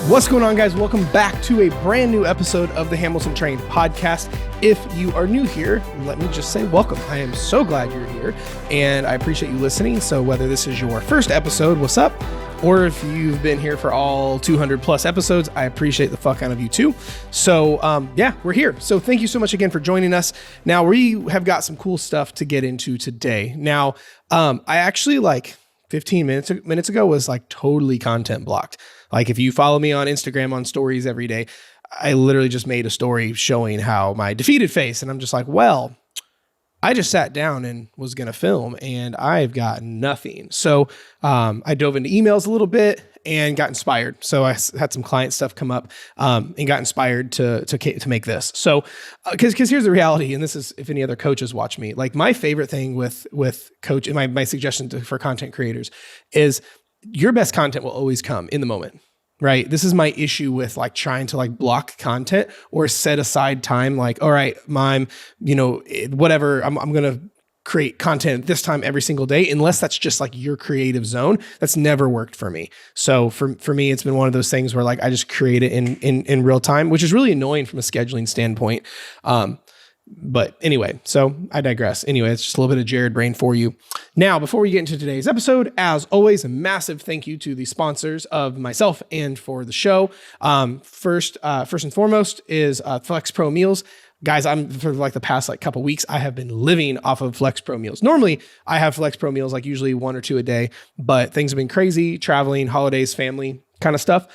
What's going on, guys? Welcome back to a brand new episode of the Hamilton Trained podcast. If you are new here, let me just say welcome. I am so glad you're here, and I appreciate you listening. So whether this is your first episode, what's up? Or if you've been here for all 200 plus episodes, I appreciate the fuck out of you too. So yeah, we're here. So thank you so much again for joining us. Now we have got some cool stuff to get into today. Now, I actually 15 minutes ago was totally content blocked. Like if you follow me on Instagram on stories every day, I literally just made a story showing how my defeated face. And I'm just like, well, I just sat down and was going to film and I've got nothing. So I dove into emails a little bit and got inspired. So I had some client stuff come up and got inspired to make this. So because here's the reality, and this is if any other coaches watch me, like my favorite thing with coach and my suggestion for content creators is your best content will always come in the moment. Right. This is my issue with trying to block content or set aside time. All right, mom, whatever, I'm going to create content at this time every single day, unless that's just your creative zone. That's never worked for me. So for me, it's been one of those things where I just create it in real time, which is really annoying from a scheduling standpoint. But anyway, so I digress. Anyway, it's just a little bit of Jared brain for you. Now, before we get into today's episode, as always, a massive thank you to the sponsors of myself and for the show. First and foremost is Flex Pro Meals. Guys, I'm for the past couple weeks, I have been living off of Flex Pro Meals. Normally, I have Flex Pro Meals usually 1 or 2 a day, but things have been crazy, traveling, holidays, family kind of stuff.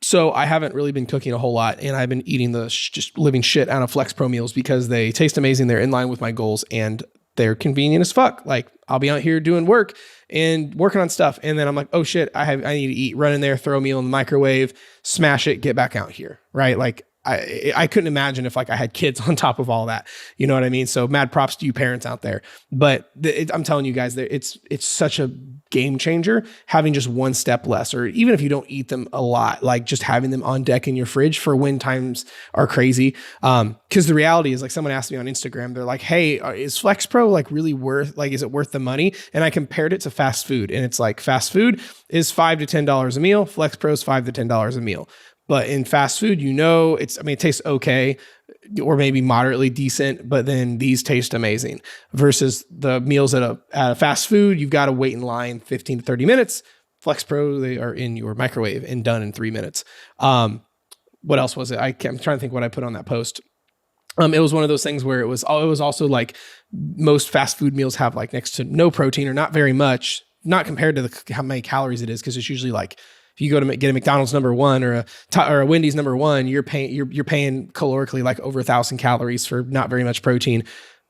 So I haven't really been cooking a whole lot, and I've been eating just living shit out of Flex Pro Meals because they taste amazing. They're in line with my goals and they're convenient as fuck. I'll be out here doing work and working on stuff. And then I'm like, oh shit, I need to eat, run in there, throw a meal in the microwave, smash it, get back out here. Right. I couldn't imagine if I had kids on top of all that, you know what I mean? So mad props to you parents out there, but I'm telling you guys that it's such a game changer having just one step less, or even if you don't eat them a lot, just having them on deck in your fridge for when times are crazy. Cause the reality is someone asked me on Instagram, they're like, hey, is Flex Pro really worth, is it worth the money? And I compared it to fast food, and it's fast food is $5 to $10 a meal. Flex Pro is $5 to $10 a meal. But in fast food, it tastes okay or maybe moderately decent, but then these taste amazing versus the meals at a fast food. You've got to wait in line 15 to 30 minutes. Flex Pro, they are in your microwave and done in 3 minutes. What else was it? I'm trying to think what I put on that post. It was one of those things where it was also most fast food meals have next to no protein or not very much, not compared to how many calories it is. Cause it's usually if you go to get a McDonald's number 1 or a Wendy's number 1, you're paying calorically over 1,000 calories for not very much protein.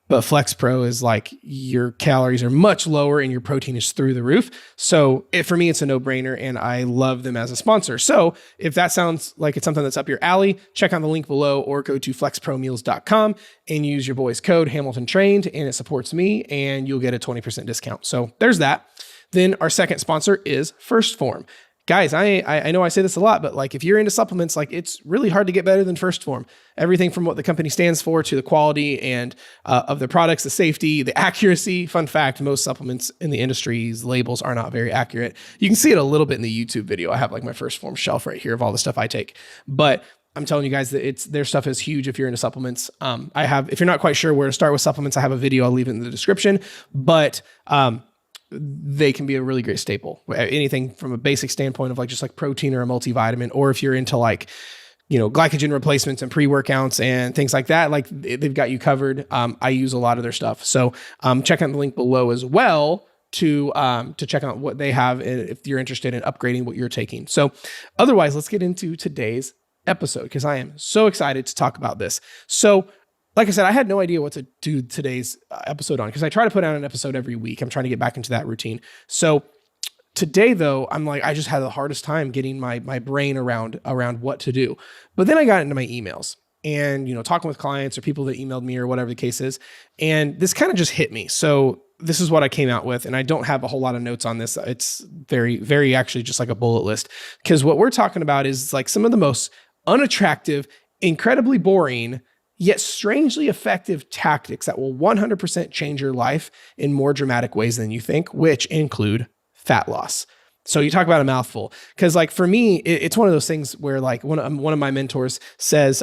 But Flex Pro is your calories are much lower and your protein is through the roof. So for me, it's a no-brainer, and I love them as a sponsor. So if that sounds like it's something that's up your alley, check out the link below or go to flexpromeals.com and use your boy's code Hamilton Trained, and it supports me, and you'll get a 20% discount. So there's that. Then our second sponsor is First Form. Guys, I know I say this a lot, but if you're into supplements, it's really hard to get better than First Form. Everything from what the company stands for to the quality and of the products, the safety, the accuracy. Fun fact, most supplements in the industry's labels are not very accurate. You can see it a little bit in the YouTube video. I have my First Form shelf right here of all the stuff I take. But I'm telling you guys that their stuff is huge if you're into supplements. If you're not quite sure where to start with supplements, I have a video. I'll leave it in the description. But they can be a really great staple. Anything from a basic standpoint of just protein or a multivitamin, or if you're into glycogen replacements and pre-workouts and things like that, they've got you covered. I use a lot of their stuff. So check out the link below as well to check out what they have if you're interested in upgrading what you're taking. So otherwise, let's get into today's episode because I am so excited to talk about this. So like I said, I had no idea what to do today's episode on because I try to put out an episode every week. I'm trying to get back into that routine. So today though, I just had the hardest time getting my brain around what to do. But then I got into my emails and, talking with clients or people that emailed me or whatever the case is. And this kind of just hit me. So this is what I came out with. And I don't have a whole lot of notes on this. It's very, very actually just a bullet list. Because what we're talking about is some of the most unattractive, incredibly boring, yet strangely effective tactics that will 100% change your life in more dramatic ways than you think, which include fat loss. So you talk about a mouthful, because like for me, it's one of those things where like one of my mentors says,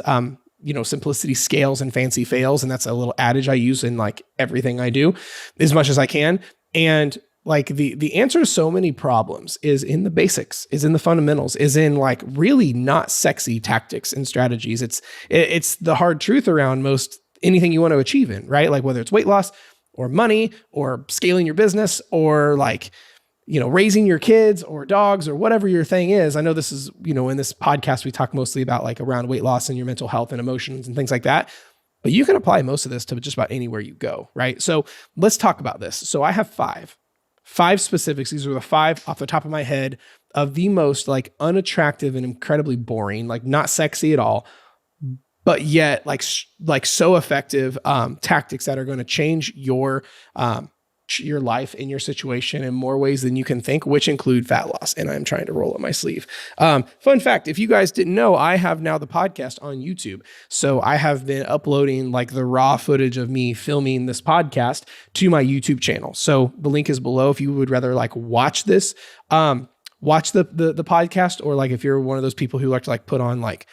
simplicity scales and fancy fails. And that's a little adage I use in like everything I do as much as I can. And like the answer to so many problems is in the basics, is in the fundamentals, is in like really not sexy tactics and strategies. It's the hard truth around most anything you want to achieve in, right? Like whether it's weight loss or money or scaling your business or like, raising your kids or dogs or whatever your thing is. I know this is, in this podcast, we talk mostly about like around weight loss and your mental health and emotions and things like that, but you can apply most of this to just about anywhere you go, right? So let's talk about this. So I have five specifics. These are the 5 off the top of my head of the most like unattractive and incredibly boring, like not sexy at all, but yet like so effective tactics that are going to change your life and your situation in more ways than you can think, which include fat loss. And I'm trying to roll up my sleeve. Fun fact, if you guys didn't know, I have now the podcast on YouTube. So I have been uploading like the raw footage of me filming this podcast to my YouTube channel. So the link is below if you would rather like watch this, watch the podcast, or like if you're one of those people who like to like put on like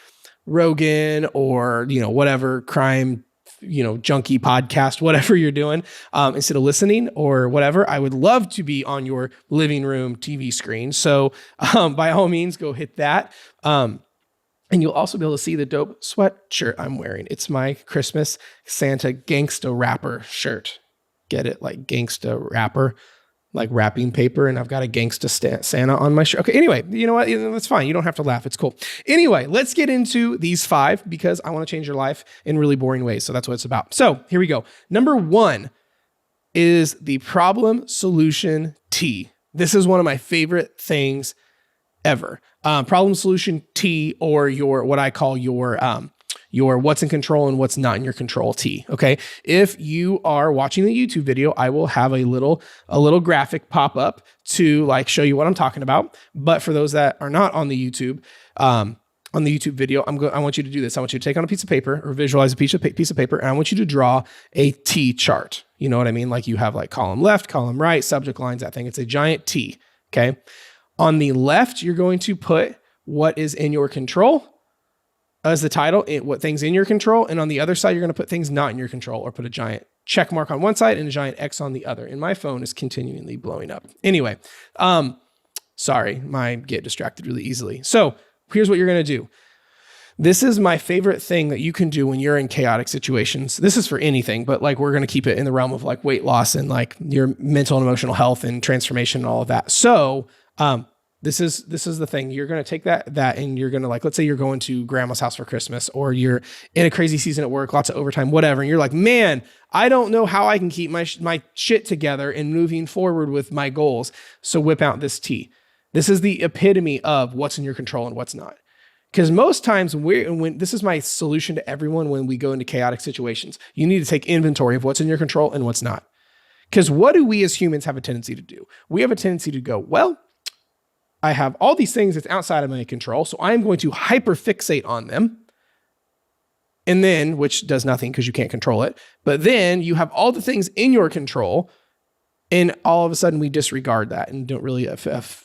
Rogan or, whatever crime junkie podcast, whatever you're doing, instead of listening or whatever, I would love to be on your living room TV screen. So by all means, go hit that. And you'll also be able to see the dope sweatshirt I'm wearing. It's my Christmas Santa Gangsta Rapper shirt. Get it? Like Gangsta Rapper, like wrapping paper. And I've got a Gangsta Santa on my shirt. Okay. Anyway, you know what? That's fine. You don't have to laugh. It's cool. Anyway, let's get into these 5 because I want to change your life in really boring ways. So that's what it's about. So here we go. Number 1 is the problem solution T. This is one of my favorite things ever. Problem solution T, or what I call your what's in control and what's not in your control T. Okay. If you are watching the YouTube video, I will have a little graphic pop up to like show you what I'm talking about. But for those that are not on the YouTube, video, I want you to do this. I want you to take on a piece of paper or visualize a piece of paper. And I want you to draw a T chart. You know what I mean? Like you have like column left, column right, subject lines, that thing. It's a giant T. Okay. On the left, you're going to put what is in your control as the title, what things in your control. And on the other side, you're going to put things not in your control, or put a giant check mark on one side and a giant X on the other. And my phone is continually blowing up. Anyway, sorry, I get distracted really easily. So here's what you're going to do. This is my favorite thing that you can do when you're in chaotic situations. This is for anything, but like we're going to keep it in the realm of like weight loss and like your mental and emotional health and transformation and all of that. So, this is the thing. You're going to take that and you're going to like, let's say you're going to grandma's house for Christmas, or you're in a crazy season at work, lots of overtime, whatever. And you're like, man, I don't know how I can keep my shit together and moving forward with my goals. So whip out this T. This is the epitome of what's in your control and what's not. Because most times when this is my solution to everyone, when we go into chaotic situations, you need to take inventory of what's in your control and what's not. Because what do we as humans have a tendency to do? We have a tendency to go, well, I have all these things that's outside of my control, so I'm going to hyperfixate on them. And then, which does nothing because you can't control it. But then you have all the things in your control, and all of a sudden we disregard that and don't really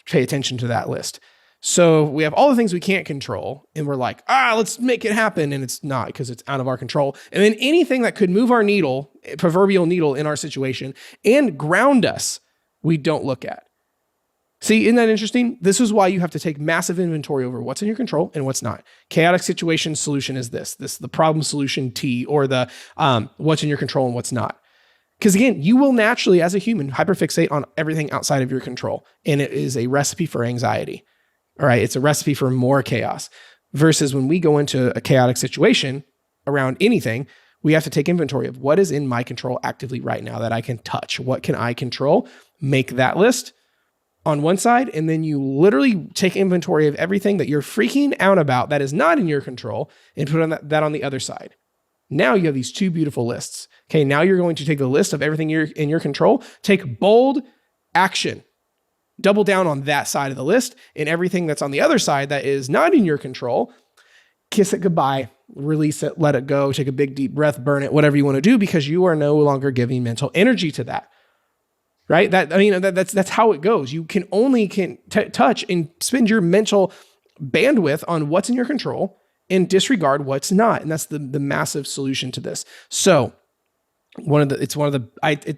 pay attention to that list. So we have all the things we can't control, and we're like, let's make it happen. And it's not, because it's out of our control. And then anything that could move our needle, proverbial needle in our situation, and ground us, we don't look at. See, isn't that interesting? This is why you have to take massive inventory over what's in your control and what's not. Chaotic situation solution is the problem solution T, or the what's in your control and what's not. Because again, you will naturally, as a human, hyperfixate on everything outside of your control. And it is a recipe for anxiety. All right. It's a recipe for more chaos. Versus when we go into a chaotic situation around anything, we have to take inventory of what is in my control actively right now that I can touch. What can I control? Make that list on one side, and then you literally take inventory of everything that you're freaking out about that is not in your control, and put that on the other side. Now you have these 2 beautiful lists. Okay, now you're going to take the list of everything in your control, take bold action, double down on that side of the list, and everything that's on the other side that is not in your control, kiss it goodbye, release it, let it go, take a big deep breath, burn it, whatever you want to do, because you are no longer giving mental energy to that. right? That's how it goes. You can only touch and spend your mental bandwidth on what's in your control and disregard what's not. And that's the massive solution to this. So it's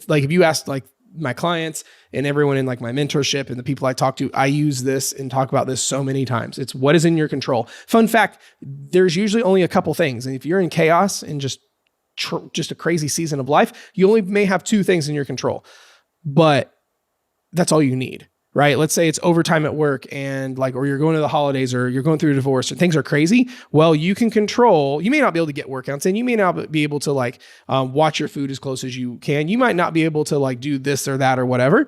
like, if you ask like my clients and everyone in like my mentorship and the people I talk to, I use this and talk about this so many times. It's what is in your control. Fun fact, there's usually only a couple things. And if you're in chaos and just a crazy season of life, you only may have two things in your control, but that's all you need, right? Let's say it's overtime at work and like, or you're going to the holidays or you're going through a divorce and things are crazy. Well, you may not be able to get workouts in. You may not be able to like watch your food as close as you can. You might not be able to like do this or that or whatever,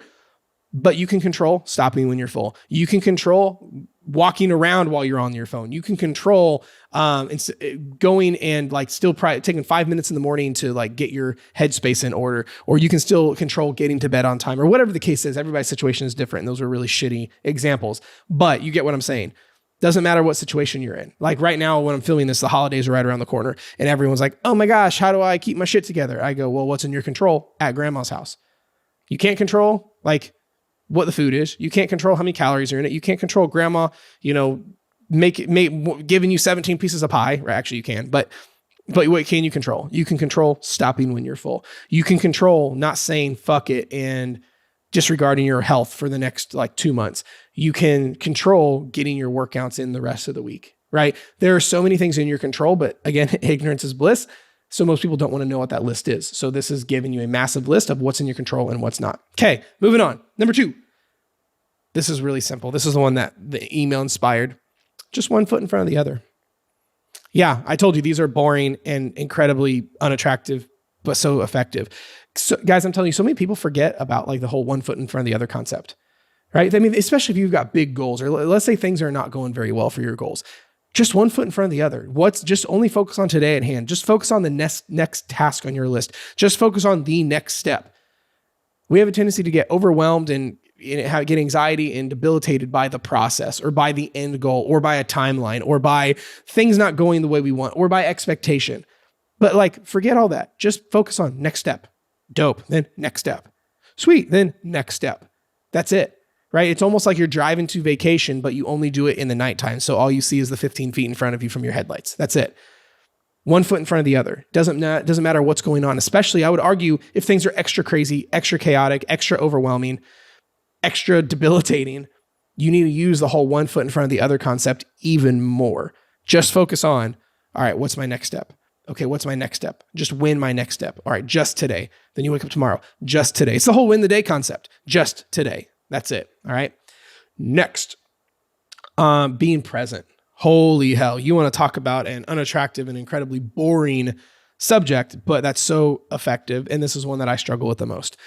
but you can control stopping when you're full. You can control walking around while you're on your phone. You can control going and like still taking 5 minutes in the morning to like get your headspace in order, or you can still control getting to bed on time, or whatever the case is. Everybody's situation is different. And those are really shitty examples, but you get what I'm saying. Doesn't matter what situation you're in. Like right now, when I'm filming this, the holidays are right around the corner and everyone's like, oh my gosh, how do I keep my shit together? I go, well, what's in your control at grandma's house? You can't control like what the food is. You can't control how many calories are in it. You can't control grandma, giving you 17 pieces of pie. Right? Actually, you can, but what can you control? You can control stopping when you're full. You can control not saying fuck it and disregarding your health for the next like 2 months. You can control getting your workouts in the rest of the week, right? There are so many things in your control, but again, ignorance is bliss. So most people don't want to know what that list is. So this is giving you a massive list of what's in your control and what's not. Okay, moving on. Number 2. This is really simple. This is the one that the email inspired. Just one foot in front of the other. Yeah, I told you these are boring and incredibly unattractive, but so effective. So, guys, I'm telling you, so many people forget about like the whole one foot in front of the other concept, right? I mean, especially if you've got big goals, or let's say things are not going very well for your goals. Just one foot in front of the other. Just only focus on today at hand. Just focus on the next task on your list. Just focus on the next step. We have a tendency to get overwhelmed and get anxiety and debilitated by the process, or by the end goal, or by a timeline, or by things not going the way we want, or by expectation. But like, forget all that. Just focus on next step. Dope. Then next step. Sweet. Then next step. That's it. Right? It's almost like you're driving to vacation, but you only do it in the nighttime. So all you see is the 15 feet in front of you from your headlights. That's it. One foot in front of the other. Doesn't matter what's going on. Especially, I would argue, if things are extra crazy, extra chaotic, extra overwhelming, extra debilitating, you need to use the whole one foot in front of the other concept even more. Just focus on, all right, what's my next step? Okay, what's my next step? Just win my next step. All right, just today. Then you wake up tomorrow. Just today. It's the whole win the day concept. Just today. That's it. All right. Next, being present. Holy hell. You want to talk about an unattractive and incredibly boring subject, but that's so effective. And this is one that I struggle with the most.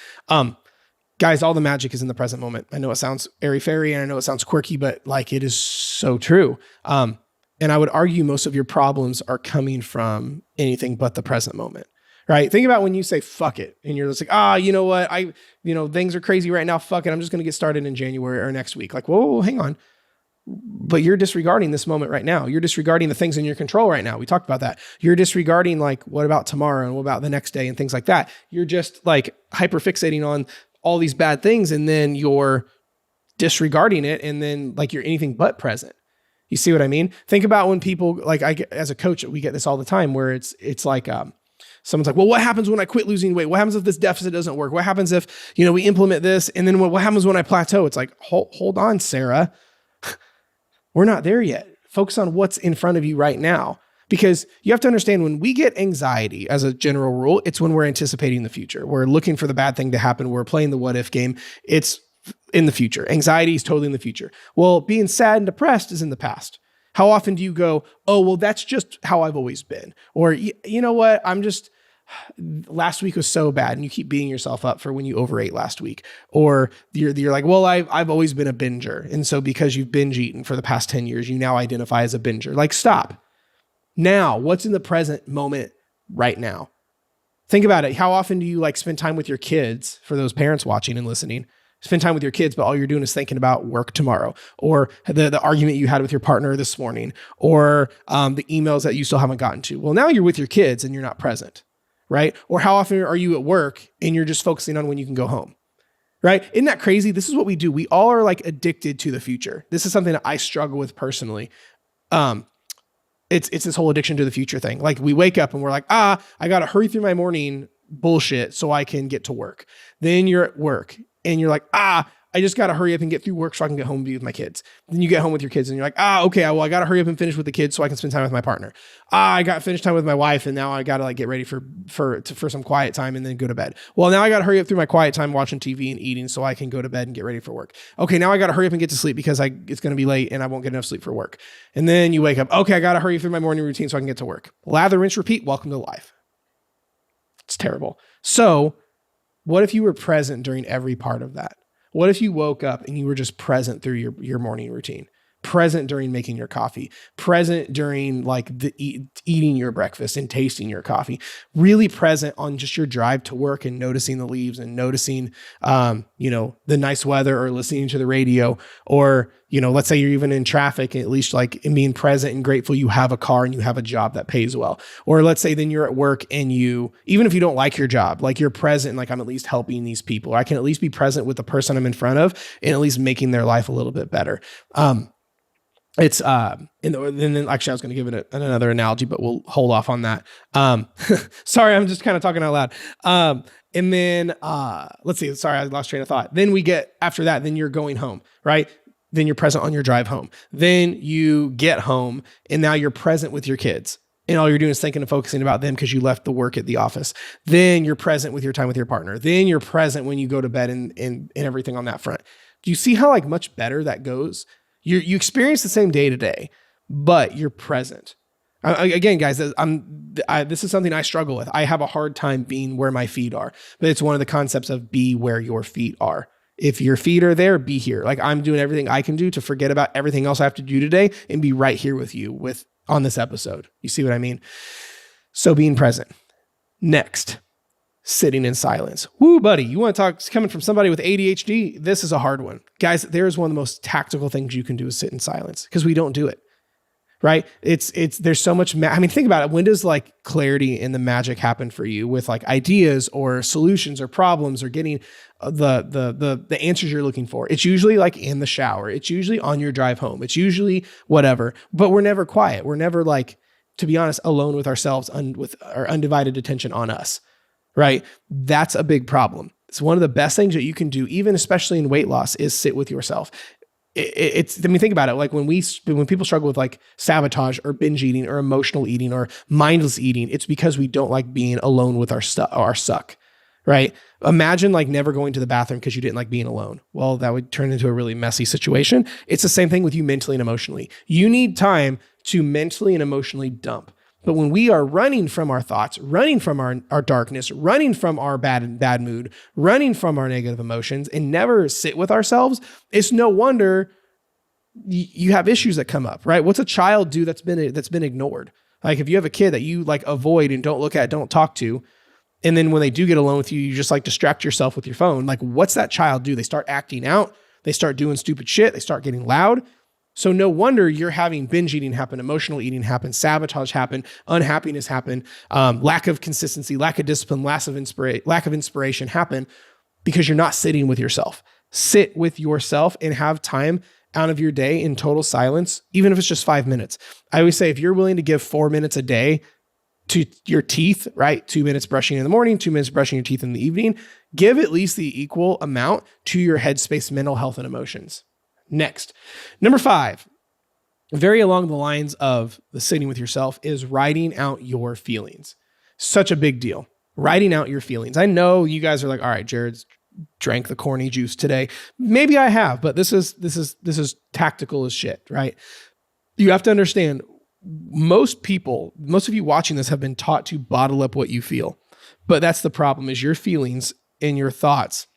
Guys, all the magic is in the present moment. I know it sounds airy-fairy and I know it sounds quirky, but like, it is so true. And I would argue most of your problems are coming from anything but the present moment. Right? Think about when you say fuck it and you're just like, you know what? Things are crazy right now. Fuck it. I'm just going to get started in January or next week. Like, whoa, hang on. But you're disregarding this moment right now. You're disregarding the things in your control right now. We talked about that. You're disregarding like, what about tomorrow and what about the next day and things like that. You're just like hyper fixating on all these bad things, and then you're disregarding it. And then like, you're anything but present. You see what I mean? Think about when people, like as a coach, we get this all the time where it's like, someone's like, well, what happens when I quit losing weight? What happens if this deficit doesn't work? What happens if, we implement this? And then what happens when I plateau? It's like, hold on, Sarah. We're not there yet. Focus on what's in front of you right now. Because you have to understand, when we get anxiety as a general rule, it's when we're anticipating the future. We're looking for the bad thing to happen. We're playing the what if game. It's in the future. Anxiety is totally in the future. Well, being sad and depressed is in the past. How often do you go, oh, well, that's just how I've always been? Or, you know what? Last week was so bad, and you keep beating yourself up for when you overate last week. Or you're like, well, I've always been a binger. And so because you've binge eaten for the past 10 years, you now identify as a binger. Like, stop. Now, what's in the present moment right now? Think about it. How often do you like spend time with your kids, for those parents watching and listening? Spend time with your kids, but all you're doing is thinking about work tomorrow, or the argument you had with your partner this morning, or the emails that you still haven't gotten to. Well, now you're with your kids and you're not present, right? Or how often are you at work and you're just focusing on when you can go home? right? Isn't that crazy? This is what we do. We all are like addicted to the future. This is something that I struggle with personally. It's this whole addiction to the future thing. Like we wake up and we're like, I got to hurry through my morning bullshit so I can get to work. Then you're at work and you're like, I just got to hurry up and get through work so I can get home and be with my kids. Then you get home with your kids and you're like, okay, well, I got to hurry up and finish with the kids so I can spend time with my partner. I got finished time with my wife and now I got to like get ready for some quiet time and then go to bed. Well, now I got to hurry up through my quiet time watching TV and eating so I can go to bed and get ready for work. Okay, now I got to hurry up and get to sleep because it's going to be late and I won't get enough sleep for work. And then you wake up, okay, I got to hurry through my morning routine so I can get to work. Lather, rinse, repeat, welcome to life. It's terrible. So what if you were present during every part of that? What if you woke up and you were just present through your morning routine, present during making your coffee, present during like eating your breakfast and tasting your coffee, really present on just your drive to work and noticing the leaves and noticing, the nice weather or listening to the radio, or, let's say you're even in traffic, at least like in being present and grateful you have a car and you have a job that pays well. Or let's say then you're at work and even if you don't like your job, like you're present, like I'm at least helping these people. Or I can at least be present with the person I'm in front of and at least making their life a little bit better. It's and then actually I was going to give it another analogy, but we'll hold off on that. Sorry, I'm just kind of talking out loud. And then let's see. Sorry, I lost train of thought. Then we get after that. Then you're going home, right? Then you're present on your drive home. Then you get home, and now you're present with your kids. And all you're doing is thinking and focusing about them because you left the work at the office. Then you're present with your time with your partner. Then you're present when you go to bed and everything on that front. Do you see how like much better that goes? You experience the same day to day, but you're present. Again, guys, this is something I struggle with. I have a hard time being where my feet are, but it's one of the concepts of be where your feet are. If your feet are there, be here. Like I'm doing everything I can do to forget about everything else I have to do today and be right here with you on this episode. You see what I mean? So being present. Next, sitting in silence. Woo, buddy. You want to talk coming from somebody with ADHD? This is a hard one. Guys, there's one of the most tactical things you can do is sit in silence because we don't do it. Right? There's so much, think about it. When does like clarity and the magic happen for you with like ideas or solutions or problems or getting the answers you're looking for? It's usually like in the shower. It's usually on your drive home. It's usually whatever, but we're never quiet. We're never like, to be honest, alone with ourselves with our undivided attention on us, right? That's a big problem. It's one of the best things that you can do, even especially in weight loss, is sit with yourself. Think about it. Like when people struggle with like sabotage or binge eating or emotional eating or mindless eating, it's because we don't like being alone with our suck, right? Imagine like never going to the bathroom because you didn't like being alone. Well, that would turn into a really messy situation. It's the same thing with you mentally and emotionally. You need time to mentally and emotionally dump. But when we are running from our thoughts, running from our darkness, running from our bad mood, running from our negative emotions, and never sit with ourselves, it's no wonder you have issues that come up, right? What's a child do that's been ignored? Like if you have a kid that you like avoid and don't look at, don't talk to, and then when they do get alone with you, you just like distract yourself with your phone. Like what's that child do? They start acting out. They start doing stupid shit. They start getting loud. So no wonder you're having binge eating happen, emotional eating happen, sabotage happen, unhappiness happen, lack of consistency, lack of discipline, lack of inspiration happen because you're not sitting with yourself. Sit with yourself and have time out of your day in total silence, even if it's just 5 minutes. I always say if you're willing to give 4 minutes a day to your teeth, right? 2 minutes brushing in the morning, 2 minutes brushing your teeth in the evening, give at least the equal amount to your headspace, mental health, and emotions. Next, number 5, very along the lines of the sitting with yourself is writing out your feelings. Such a big deal. Writing out your feelings. I know you guys are like, all right, Jared's drank the corny juice today. Maybe I have, but this is tactical as shit, right? You have to understand most of you watching this have been taught to bottle up what you feel. But that's the problem is your feelings and your thoughts.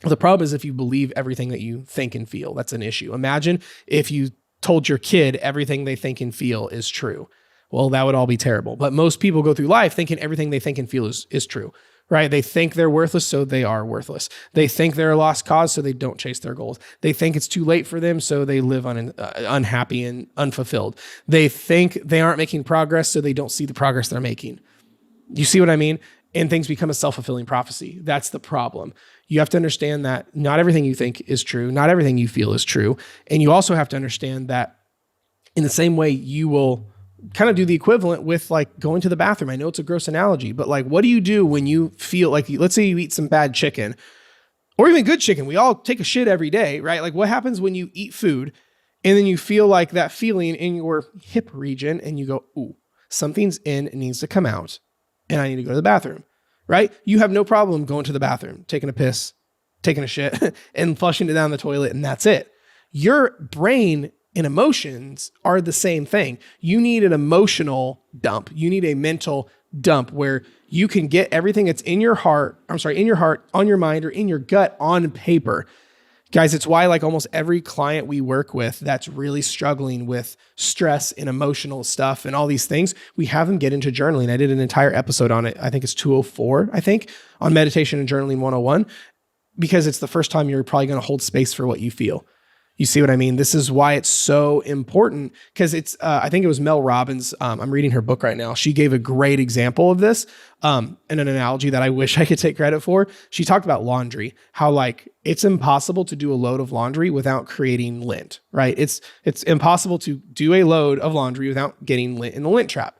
The problem is if you believe everything that you think and feel, that's an issue. Imagine if you told your kid everything they think and feel is true. Well, that would all be terrible. But most people go through life thinking everything they think and feel is true, right? They think they're worthless, so they are worthless. They think they're a lost cause, so they don't chase their goals. They think it's too late for them, so they live unhappy and unfulfilled. They think they aren't making progress, so they don't see the progress they're making. You see what I mean? and things become a self-fulfilling prophecy. That's the problem. You have to understand that not everything you think is true. Not everything you feel is true. And you also have to understand that in the same way, you will kind of do the equivalent with like going to the bathroom. I know it's a gross analogy, but like, what do you do when you feel like, let's say you eat some bad chicken or even good chicken? We all take a shit every day, right? Like what happens when you eat food and then you feel like that feeling in your hip region and you go, ooh, something's in, it needs to come out and I need to go to the bathroom, right? You have no problem going to the bathroom, taking a piss, taking a shit and flushing it down the toilet, and that's it. Your brain and emotions are the same thing. You need an emotional dump. You need a mental dump where you can get everything that's in your heart, on your mind, or in your gut on paper. Guys, it's why like almost every client we work with that's really struggling with stress and emotional stuff and all these things, we have them get into journaling. I did an entire episode on it. I think it's 204, on meditation and journaling 101, because it's the first time you're probably going to hold space for what you feel. You see what I mean? This is why it's so important, because it's, I think it was Mel Robbins. I'm reading her book right now. She gave a great example of this and an analogy that I wish I could take credit for. She talked about laundry, how like it's impossible to do a load of laundry without creating lint, right? It's impossible to do a load of laundry without getting lint in the lint trap.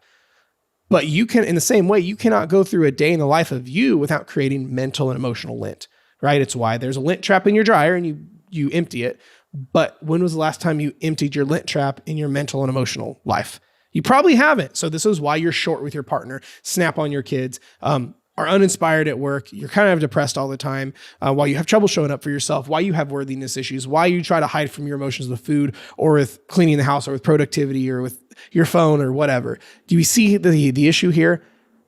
But you can, in the same way, you cannot go through a day in the life of you without creating mental and emotional lint, right? It's why there's a lint trap in your dryer and you empty it. But when was the last time you emptied your lint trap in your mental and emotional life? You probably haven't. So this is why you're short with your partner, snap on your kids, are uninspired at work. You're kind of depressed all the time, why you have trouble showing up for yourself, why you have worthiness issues, why you try to hide from your emotions with food or with cleaning the house or with productivity or with your phone or whatever. Do you see the issue here?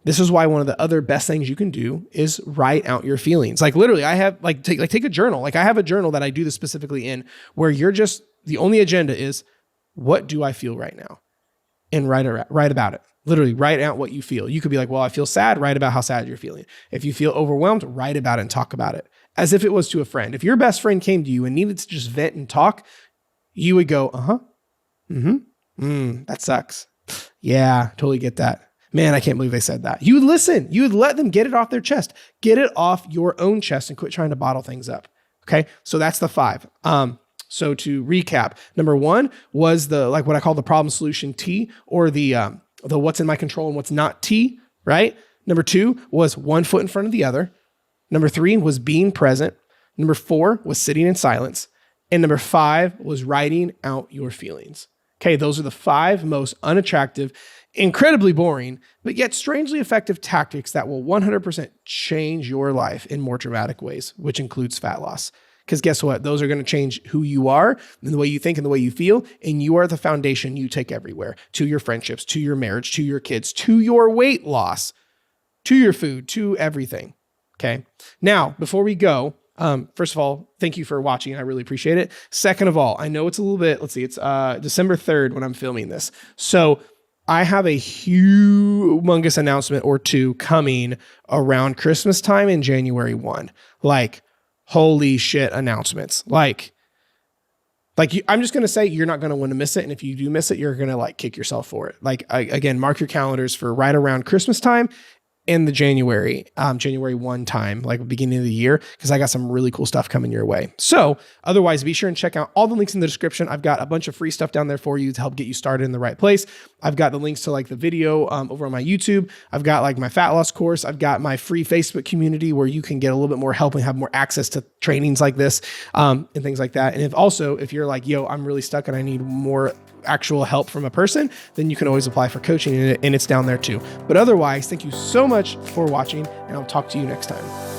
This is why one of the other best things you can do is write out your feelings. Like literally, I have take a journal. Like I have a journal that I do this specifically in, where you're just, the only agenda is, what do I feel right now? And write about it. Literally write out what you feel. You could be like, well, I feel sad. Write about how sad you're feeling. If you feel overwhelmed, write about it and talk about it as if it was to a friend. If your best friend came to you and needed to just vent and talk, you would go, that sucks. Yeah, totally get that. Man, I can't believe they said that. You would listen. You would let them get it off their chest. Get it off your own chest and quit trying to bottle things up. Okay, so that's the 5. So to recap, number 1 was the, like what I call the problem solution T, or the what's in my control and what's not T, right? Number 2 was one foot in front of the other. Number 3 was being present. Number 4 was sitting in silence. And number 5 was writing out your feelings. Okay, those are the 5 most unattractive, incredibly boring, but yet strangely effective tactics that will 100% change your life in more dramatic ways, which includes fat loss. Because guess what? Those are going to change who you are and the way you think and the way you feel. And you are the foundation you take everywhere, to your friendships, to your marriage, to your kids, to your weight loss, to your food, to everything. Okay. Now, before we go, first of all, thank you for watching. I really appreciate it. Second of all, I know it's a little bit, let's see, it's December 3rd when I'm filming this. So I have a humongous announcement or two coming around Christmas time in January 1. Like, holy shit announcements. Like I'm just going to say you're not going to want to miss it. And if you do miss it, you're going to like kick yourself for it. Like, again, mark your calendars for right around Christmas time in the January 1 time, like beginning of the year, because I got some really cool stuff coming your way. So otherwise, be sure and check out all the links in the description. I've got a bunch of free stuff down there for you to help get you started in the right place. I've got the links to like the video over on my YouTube. I've got like my fat loss course. I've got my free Facebook community where you can get a little bit more help and have more access to trainings like this and things like that. And if you're like, yo, I'm really stuck and I need more actual help from a person, then you can always apply for coaching and it's down there too. But otherwise, thank you so much for watching, and I'll talk to you next time.